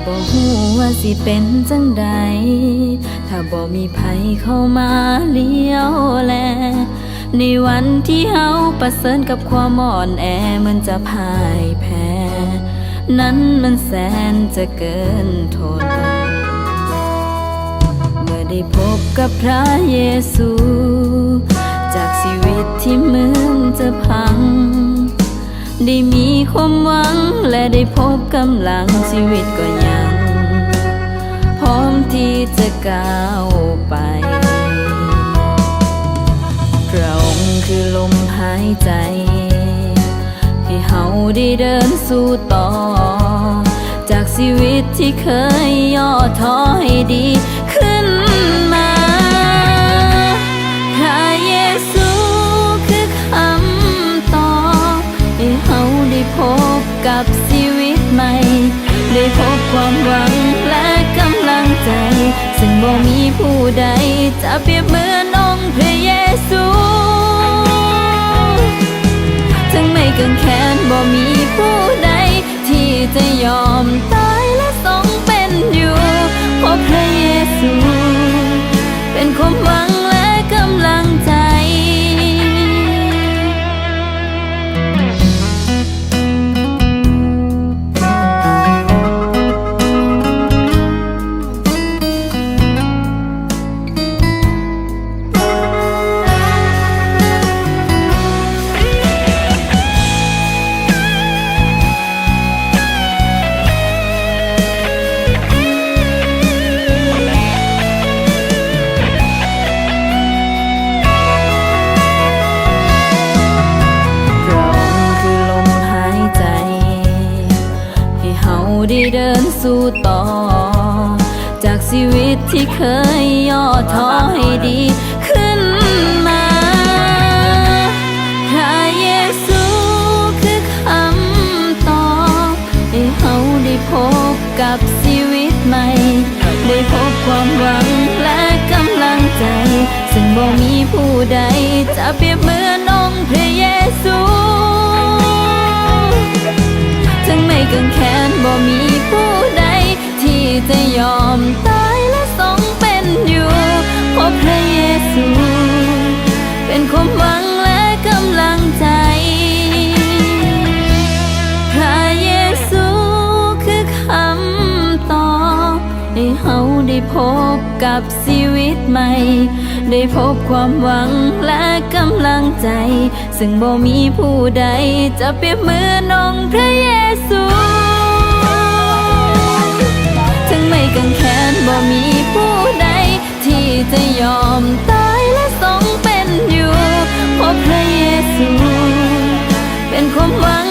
บ่ฮู้ว่าสิเป็นจังใดถ้าบ่มีไผเข้ามาเลี้ยวแลในวันที่เฮาประเสริญกับความอ่อนแอเหมือนจะพ่ายแพ้นั้นมันแสนจะเกินทนเมื่อได้พบกับพระเยซูจากชีวิตที่เหมือนจะพังได้มีความหวังและได้พบกำลังชีวิตก็ยังพร้อมที่จะก้าวไปพระองค์คือลมหายใจให้เฮาได้เดินสู่ต่อจากชีวิตที่เคยย่อท้อให้ดีขึ้นมาพระเยซูคือคำตอบให้เฮาได้พบกับชีวิตใหม่ได้พบความหวังและกำลังใจซึ่งบ่มีผู้ใดจะเปรียบเหมือนองค์พระเยซูถึงไม่กังแค้นบ่มีผู้ใดที่จะยอมตายและทรงเป็นอยู่เพราะพระเยซูเป็นความหวังและกำลังใจได้เดินสู่ต่อจากชีวิตที่เคยย่อท้อให้ดีขึ้นมาพระเยซูคือคำตอบให้เฮาได้พบกับชีวิตใหม่ได้พบความหวังและกำลังใจซึ่งบ่มีผู้ใดจะเปรียบเหมือนองค์พระเยซูถึงไม่กังแค้นบ่มีผู้ใดที่จะยอมตายและทรงเป็นอยู่เพราะพระเยซูเป็นความหวังและกำลังใจพระเยซูคือคำตอบให้เฮาได้พบกับชีวิตใหม่ได้พบความหวังและกำลังใจซึ่งบ่มีผู้ใดจะเปรียบเหมือนองค์พระเยซูถึงไม่กังแค้นบ่มีผู้ใดที่จะยอมตายและทรงเป็นอยู่เพราะพระเยซูเป็นความหวัง